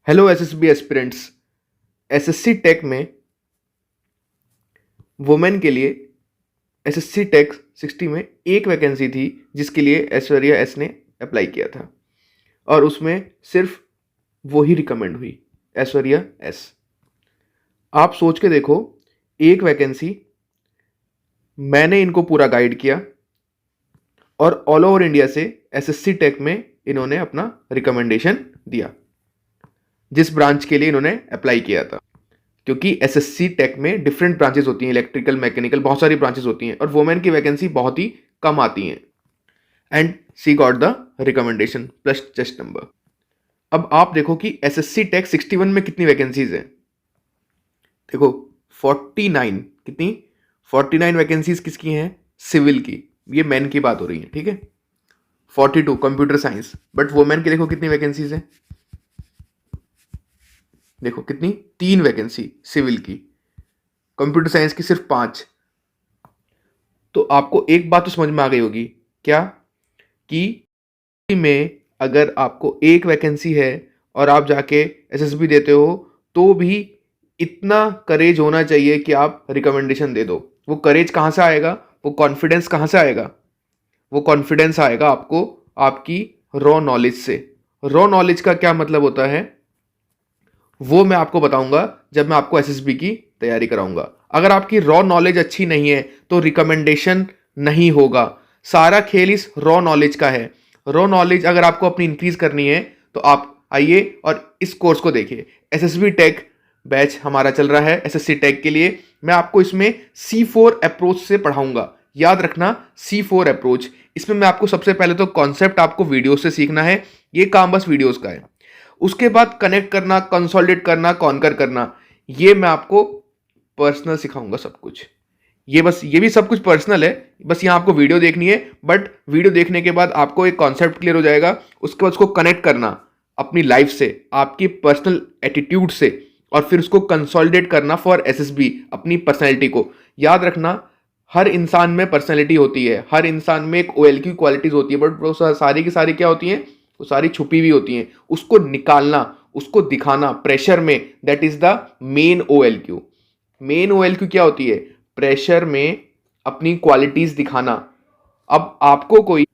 Hello SSB aspirants. SSC tech में women के लिए एसएससी टेक 60 में एक वैकेंसी थी जिसके लिए ऐश्वर्या एस ने अप्लाई किया था और उसमें सिर्फ वो ही रिकमेंड हुई, ऐश्वर्या एस। आप सोच के देखो, एक वैकेंसी, मैंने इनको पूरा गाइड किया और ऑल ओवर इंडिया से एसएससी टेक में इन्होंने अपना रिकमेंडेशन दिया जिस ब्रांच के लिए इन्होंने अप्लाई किया था। क्योंकि एसएससी टेक में डिफरेंट ब्रांचेस होती हैं, इलेक्ट्रिकल, मैकेनिकल, बहुत सारी ब्रांचेस होती हैं और वुमेन की वैकेंसी बहुत ही कम आती हैं। And she got the recommendation plus chest number. अब आप देखो कि एसएससी टेक 61 में कितनी वैकेंसीज हैं। देखो 49, कितनी 49 वैकेंसीज किसकी हैं? सिविल की। ये मैन की बात हो रही है, ठीक है। 42 कंप्यूटर साइंस। बट वुमेन की देखो कितनी वैकेंसीज हैं। देखो कितनी, 3 वैकेंसी सिविल की, कंप्यूटर साइंस की सिर्फ 5। तो आपको एक बात तो समझ में आ गई होगी, क्या? कि में अगर आपको एक वैकेंसी है और आप जाके एसएसबी देते हो तो भी इतना करेज होना चाहिए कि आप रिकमेंडेशन दे दो। वो करेज कहाँ से आएगा? वो कॉन्फिडेंस कहाँ से आएगा? वो कॉन्फिडेंस आएगा आपको आपकी रॉ नॉलेज से। रॉ नॉलेज का क्या मतलब होता है वो मैं आपको बताऊंगा जब मैं आपको एसएसबी की तैयारी कराऊंगा। अगर आपकी रॉ नॉलेज अच्छी नहीं है तो रिकमेंडेशन नहीं होगा। सारा खेल इस रॉ नॉलेज का है। रॉ नॉलेज अगर आपको अपनी इंक्रीज करनी है तो आप आइए और इस कोर्स को देखिए। एसएसबी टेक बैच हमारा चल रहा है एसएससी टेक के लिए। मैं आपको इसमें C4 अप्रोच से पढ़ाऊंगा। याद रखना, C4 अप्रोच। इसमें मैं आपको सबसे पहले तो कॉन्सेप्ट आपको वीडियो से सीखना है, ये काम बस वीडियोस का है। उसके बाद कनेक्ट करना, कंसोलिडेट करना, कॉन्कर करना, ये मैं आपको पर्सनल सिखाऊंगा सब कुछ। ये भी सब कुछ पर्सनल है, बस यहाँ आपको वीडियो देखनी है। बट वीडियो देखने के बाद आपको एक कॉन्सेप्ट क्लियर हो जाएगा। उसके बाद उसको कनेक्ट करना अपनी लाइफ से, आपकी पर्सनल एटीट्यूड से, और फिर उसको कंसोलिडेट करना फॉर एसएसबी, अपनी पर्सनैलिटी को। याद रखना, हर इंसान में पर्सनैलिटी होती है, हर इंसान में एक OLQ क्वालिटीज होती है, बट वो सारी की सारी क्या होती हैं? वो सारी छुपी हुई होती हैं। उसको निकालना, उसको दिखाना प्रेशर में, that is the main OLQ। Main OLQ क्या होती है? प्रेशर में अपनी क्वालिटीज दिखाना। अब आपको कोई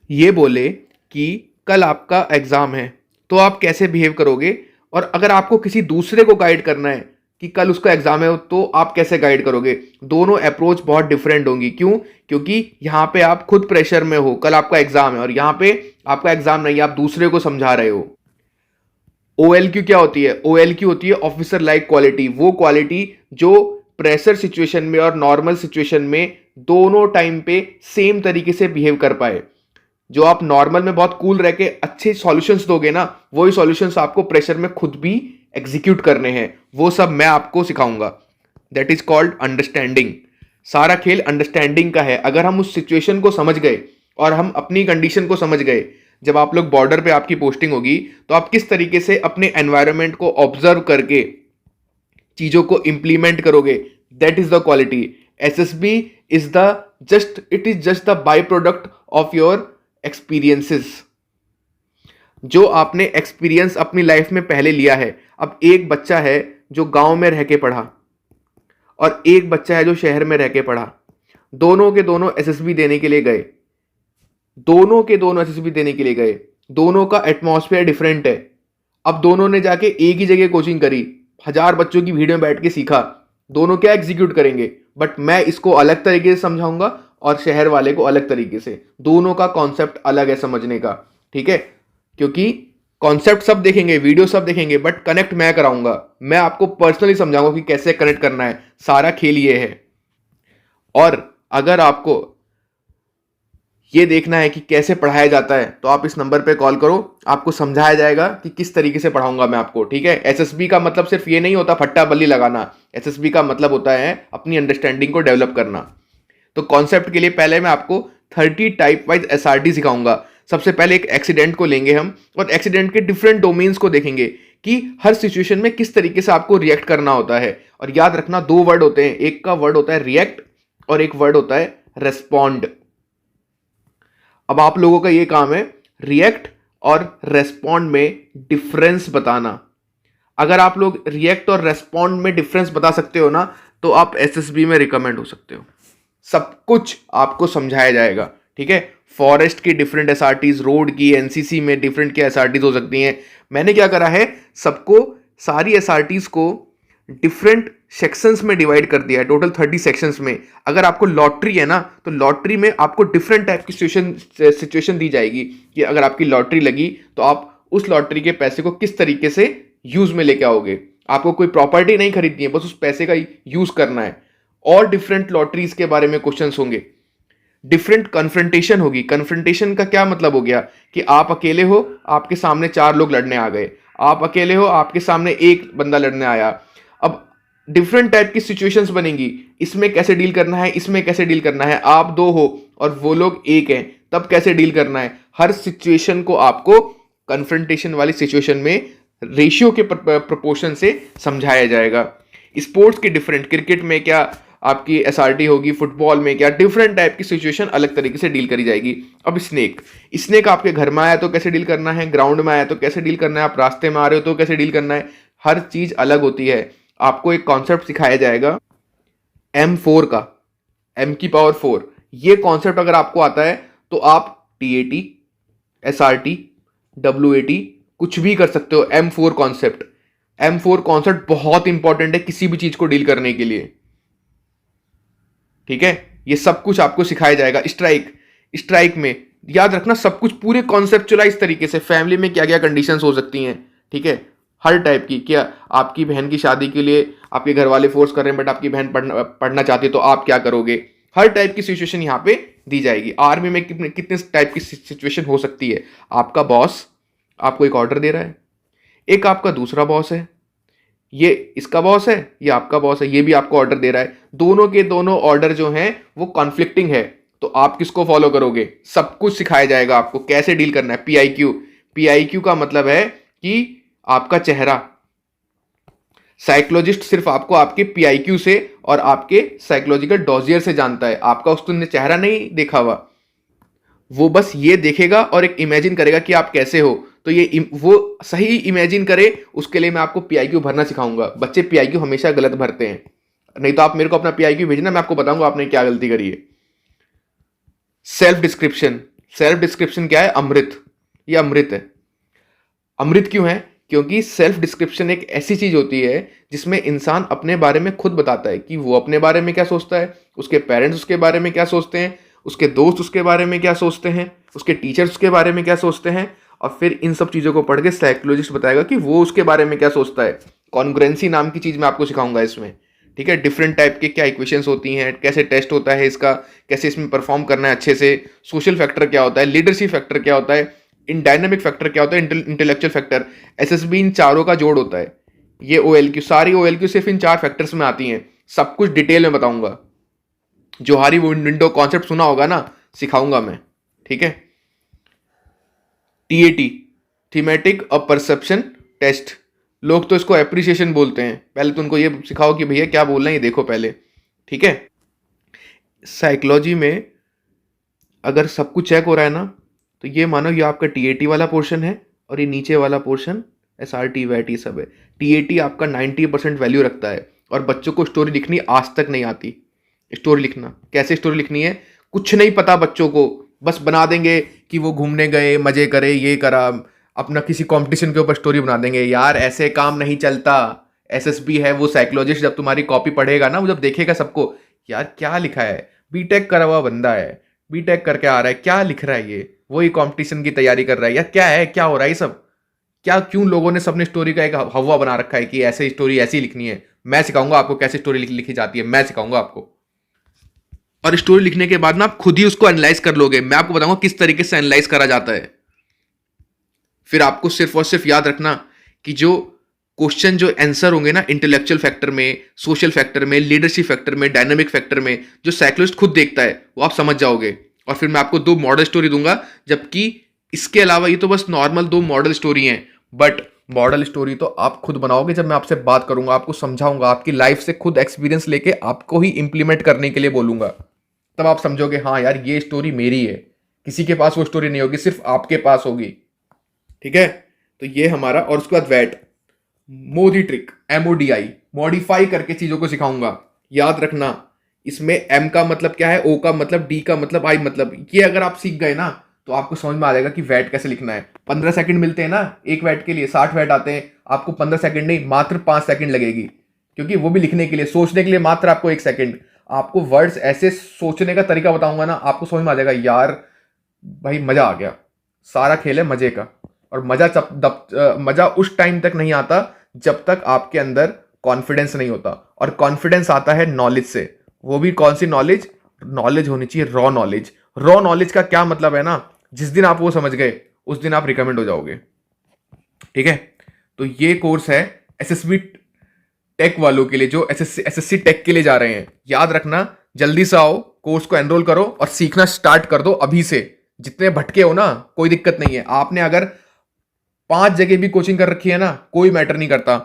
ये बोले कि कल आपका एग्जाम है तो आप कैसे बिहेव करोगे, और अगर आपको किसी दूसरे को गाइड करना है कि कल उसका एग्जाम है तो आप कैसे गाइड करोगे, दोनों अप्रोच बहुत डिफरेंट होंगी। क्यों? क्योंकि यहां पे आप खुद प्रेशर में हो, कल आपका एग्जाम है, और यहां पे आपका एग्जाम नहीं, आप दूसरे को समझा रहे हो। OLQ क्या होती है? OLQ होती है ऑफिसर लाइक क्वालिटी। वो क्वालिटी जो प्रेशर सिचुएशन में और नॉर्मल सिचुएशन में दोनों टाइम पे सेम तरीके से बिहेव कर पाए। जो आप नॉर्मल में बहुत कूल रह के अच्छे सॉल्यूशंस दोगे ना, वही सॉल्यूशंस आपको प्रेशर में खुद भी एग्जीक्यूट करने हैं। वो सब मैं आपको सिखाऊंगा। That is called understanding. सारा खेल अंडरस्टैंडिंग का है। अगर हम उस सिचुएशन को समझ गए और हम अपनी कंडीशन को समझ गए, जब आप लोग बॉर्डर पे आपकी पोस्टिंग होगी तो आप किस तरीके से अपने एनवायरनमेंट को ऑब्जर्व करके चीजों को इंप्लीमेंट करोगे, that is the quality. SSB is the just the by product of your experiences, जो आपने एक्सपीरियंस अपनी लाइफ में पहले लिया है। अब एक बच्चा है जो गांव में रह के पढ़ा और एक बच्चा है जो शहर में रह के पढ़ा। दोनों के दोनों एसएसबी देने के लिए गए, दोनों के दोनों एसएसबी देने के लिए गए। दोनों का एटमॉस्फेयर डिफरेंट है। अब दोनों ने जाके एक ही जगह कोचिंग करी, 1000 बच्चों की भीड़ में बैठ के सीखा। दोनों क्या एग्जीक्यूट करेंगे, बट मैं इसको अलग तरीके से समझाऊंगा और शहर वाले को अलग तरीके से। दोनों का कॉन्सेप्ट अलग है समझने का, ठीक है। क्योंकि कॉन्सेप्ट सब देखेंगे, वीडियो सब देखेंगे, बट कनेक्ट मैं कराऊंगा। मैं आपको पर्सनली समझाऊंगा कि कैसे कनेक्ट करना है। सारा खेल ये है। और अगर आपको ये देखना है कि कैसे पढ़ाया जाता है तो आप इस नंबर पे कॉल करो, आपको समझाया जाएगा कि किस तरीके से पढ़ाऊंगा मैं आपको, ठीक है। एसएसबी का मतलब सिर्फ ये नहीं होता फट्टा बल्ली लगाना। एसएसबी का मतलब होता है अपनी अंडरस्टैंडिंग को डेवलप करना। तो कॉन्सेप्ट के लिए पहले मैं आपको 30 टाइप वाइज SRT सिखाऊंगा। सबसे पहले एक एक्सीडेंट को लेंगे हम और एक्सीडेंट के डिफरेंट डोमेन्स को देखेंगे कि हर सिचुएशन में किस तरीके से आपको रिएक्ट करना होता है। और याद रखना, 2 वर्ड होते हैं, एक का वर्ड होता है रिएक्ट और एक वर्ड होता है रेस्पॉन्ड। अब आप लोगों का ये काम है रिएक्ट और रेस्पॉन्ड में डिफरेंस बताना। अगर आप लोग रिएक्ट और रेस्पॉन्ड में डिफरेंस बता सकते हो ना, तो आप एसएसबी में रिकमेंड हो सकते हो। सब कुछ आपको समझाया जाएगा, ठीक है। फॉरेस्ट की डिफरेंट एसआरटीज, रोड की, एनसीसी में डिफरेंट की एसआरटीज हो सकती हैं। मैंने क्या करा है, सबको, सारी एसआरटीज को डिफरेंट सेक्शंस में डिवाइड कर दिया है, टोटल 30 सेक्शंस में। अगर आपको लॉटरी है ना, तो लॉटरी में आपको डिफरेंट टाइप की सिचुएशन दी जाएगी कि अगर आपकी लॉटरी लगी तो आप उस लॉटरी के पैसे को किस तरीके से यूज में लेके आओगे। आपको कोई प्रॉपर्टी नहीं खरीदनी है, बस उस पैसे का यूज करना है। और डिफरेंट लॉटरीज के बारे में क्वेश्चंस होंगे। डिफरेंट कन्फ्रंटेशन होगी। कन्फ्रंटेशन का क्या मतलब हो गया कि आप अकेले हो, आपके सामने 4 लोग लड़ने आ गए। आप अकेले हो, आपके सामने एक बंदा लड़ने आया। अब डिफरेंट टाइप की सिचुएशंस बनेंगी, इसमें कैसे डील करना है, इसमें कैसे डील करना है। आप 2 हो और वो लोग 1 हैं, तब कैसे डील करना है। हर सिचुएशन को आपको कन्फ्रंटेशन वाली सिचुएशन में रेशियो के प्रोपोर्शन से समझाया जाएगा। स्पोर्ट्स के डिफरेंट, क्रिकेट में क्या आपकी एसआरटी होगी, फुटबॉल में क्या, डिफरेंट टाइप की सिचुएशन अलग तरीके से डील करी जाएगी। अब स्नेक आपके घर में आया तो कैसे डील करना है, ग्राउंड में आया तो कैसे डील करना है, आप रास्ते में आ रहे हो तो कैसे डील करना है। हर चीज अलग होती है। आपको एक कॉन्सेप्ट सिखाया जाएगा M4 का, M की पावर 4। ये कॉन्सेप्ट अगर आपको आता है तो आप TAT, SRT, WAT कुछ भी कर सकते हो। M4 कॉन्सेप्ट बहुत इंपॉर्टेंट है किसी भी चीज को डील करने के लिए, ठीक है। ये सब कुछ आपको सिखाया जाएगा। स्ट्राइक में याद रखना सब कुछ पूरे कॉन्सेप्चुलाइज तरीके से, फैमिली में क्या क्या कंडीशंस हो सकती हैं, ठीक है। हर टाइप की, क्या आपकी बहन की शादी के लिए आपके घर वाले फोर्स कर रहे हैं बट आपकी बहन पढ़ना चाहती है तो आप क्या करोगे। हर टाइप की सिचुएशन यहाँ पे दी जाएगी। आर्मी में कितने टाइप की सिचुएशन हो सकती है। आपका बॉस आपको एक ऑर्डर दे रहा है, एक आपका दूसरा बॉस है, ये इसका बॉस है, ये आपका बॉस है, ये भी आपको ऑर्डर दे रहा है। दोनों के दोनों ऑर्डर जो हैं वो कॉन्फ्लिक्टिंग है, तो आप किसको फॉलो करोगे। सब कुछ सिखाया जाएगा आपको कैसे डील करना है। PIQ का मतलब है कि आपका चेहरा। साइकोलॉजिस्ट सिर्फ आपको आपके PIQ से और आपके साइकोलॉजिकल डोजियर से जानता है। आपका उसने चेहरा नहीं देखा हुआ, वो बस ये देखेगा और एक इमेजिन करेगा कि आप कैसे हो। तो ये वो सही इमेजिन करे, उसके लिए मैं आपको PIQ भरना सिखाऊंगा। बच्चे PIQ हमेशा गलत भरते हैं, नहीं तो आप मेरे को अपना PIQ भेजना, मैं आपको बताऊंगा आपने क्या गलती करी है। सेल्फ डिस्क्रिप्शन क्या है, अमृत। ये अमृत है। अमृत क्यों है, क्योंकि सेल्फ डिस्क्रिप्शन एक ऐसी चीज होती है जिसमें इंसान अपने बारे में खुद बताता है कि वो अपने बारे में क्या सोचता है, उसके पेरेंट्स उसके बारे में क्या सोचते हैं, उसके दोस्त उसके बारे में क्या सोचते हैं, उसके टीचर्स उसके बारे में क्या सोचते हैं। और फिर इन सब चीज़ों को पढ़ के साइकोलॉजिस्ट बताएगा कि वो उसके बारे में क्या सोचता है। कॉन्ग्रुएंसी नाम की चीज़ मैं आपको सिखाऊंगा इसमें, ठीक है। डिफरेंट टाइप के क्या इक्वेशंस होती हैं, कैसे टेस्ट होता है इसका, कैसे इसमें परफॉर्म करना है अच्छे से। सोशल फैक्टर क्या होता है, लीडरशिप फैक्टर क्या होता है, इन डायनामिक फैक्टर क्या होता है, इंटेलेक्चुअल फैक्टर। SSB इन चारों का जोड़ होता है। ये OLQ, सारी OLQ सिर्फ इन 4 फैक्टर्स में आती हैं। सब कुछ डिटेल में बताऊंगा। जोहारी विंडो कॉन्सेप्ट सुना होगा ना, सिखाऊंगा मैं, ठीक है। TAT, थीमेटिक और परसेप्शन टेस्ट। लोग तो इसको एप्रिसिएशन बोलते हैं। पहले तो उनको ये सिखाओ कि भैया क्या बोल रहे हैं ये देखो पहले, ठीक है। साइकोलॉजी में अगर सब कुछ चेक हो रहा है ना, तो ये मानो ये आपका TAT वाला पोर्शन है और ये नीचे वाला पोर्शन SRT WAT सब है। TAT आपका 90% वैल्यू रखता है और बच्चों को स्टोरी लिखनी आज तक नहीं आती। स्टोरी लिखना, कैसे स्टोरी लिखनी है कुछ नहीं पता बच्चों को, बस बना देंगे कि वो घूमने गए, मजे करे, ये करा, अपना किसी कंपटीशन के ऊपर स्टोरी बना देंगे। यार ऐसे काम नहीं चलता। SSB है वो साइकोलॉजिस्ट, जब तुम्हारी कॉपी पढ़ेगा ना, वो जब देखेगा सबको, यार क्या लिखा है, बीटेक करा हुआ बंदा है, बीटेक करके आ रहा है, क्या लिख रहा है ये, वही कंपटीशन की तैयारी कर रहा है, यार क्या है, क्या हो रहा है ये सब, क्या क्यों लोगों ने सबने स्टोरी का एक हवा बना रखा है कि ऐसे स्टोरी ऐसी लिखनी है। मैं सिखाऊंगा आपको कैसे स्टोरी लिखी जाती है, मैं सिखाऊंगा आपको। और स्टोरी लिखने के बाद ना आप खुद ही उसको एनालाइज कर लोगे। मैं आपको बताऊंगा किस तरीके से एनालाइज करा जाता है। फिर आपको सिर्फ और सिर्फ याद रखना कि जो क्वेश्चन, जो आंसर होंगे ना, इंटेलेक्चुअल फैक्टर में, सोशल फैक्टर में, लीडरशिप फैक्टर में, डायनामिक फैक्टर में, जो साइकोलॉजिस्ट खुद देखता है वो आप समझ जाओगे। और फिर मैं आपको 2 मॉडल स्टोरी दूंगा, जबकि इसके अलावा ये तो बस नॉर्मल 2 मॉडल स्टोरी हैं, बट मॉडल स्टोरी तो आप खुद बनाओगे जब मैं आपसे बात करूंगा, आपको समझाऊंगा, आपकी लाइफ से खुद एक्सपीरियंस लेके आपको ही इंप्लीमेंट करने के लिए बोलूंगा। तब आप समझोगे हाँ यार ये स्टोरी मेरी है, किसी के पास वो स्टोरी नहीं होगी, सिर्फ आपके पास होगी, ठीक है। तो ये हमारा, और उसके बाद wait, Modi trick, MODI, modify करके चीजों को सिखाऊंगा। याद रखना, इसमें M का मतलब क्या है, O का मतलब, D का मतलब, I मतलब, ये अगर आप सीख गए ना तो आपको समझ में आ जाएगा कि वैट कैसे लिखना है। 15 सेकंड मिलते हैं ना एक वैट के लिए, 60 वैट आते हैं, आपको 15 सेकंड नहीं मात्र 5 सेकंड लगेगी, क्योंकि वो भी लिखने के लिए, सोचने के लिए मात्र आपको 1 सेकंड। आपको वर्ड्स ऐसे सोचने का तरीका बताऊंगा ना, आपको समझ में आ जाएगा यार, भाई मजा आ गया। सारा खेल है मजे का। और मजा उस टाइम तक नहीं आता जब तक आपके अंदर कॉन्फिडेंस नहीं होता, और कॉन्फिडेंस आता है नॉलेज से। वो भी कौन सी नॉलेज? नॉलेज होनी चाहिए रॉ नॉलेज। रॉ नॉलेज का क्या मतलब है ना, जिस दिन आप वो समझ गए उस दिन आप रिकमेंड हो जाओगे। ठीक है, तो ये कोर्स है एसएसबी टेक वालों के लिए, जो एसएससी टेक के लिए जा रहे हैं। याद रखना, जल्दी से आओ, कोर्स को एनरोल करो और सीखना स्टार्ट कर दो अभी से। जितने भटके हो ना, कोई दिक्कत नहीं है। आपने अगर 5 जगह भी कोचिंग कर रखी है ना, कोई मैटर नहीं करता।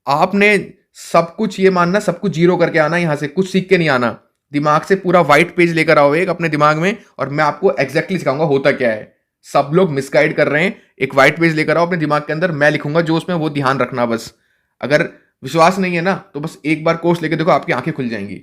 आपने सब कुछ ये मानना, सब कुछ जीरो करके आना, यहां से कुछ सीख के नहीं आना। दिमाग से पूरा व्हाइट पेज लेकर आओ एक अपने दिमाग में, और मैं आपको एग्जैक्टली सिखाऊंगा होता क्या है। सब लोग मिसगाइड कर रहे हैं। एक व्हाइट पेज लेकर आओ अपने दिमाग के अंदर, मैं लिखूंगा जो उसमें, वो ध्यान रखना बस। अगर विश्वास नहीं है ना तो बस एक बार कोर्स लेके देखो, आपकी आंखें खुल जाएंगी।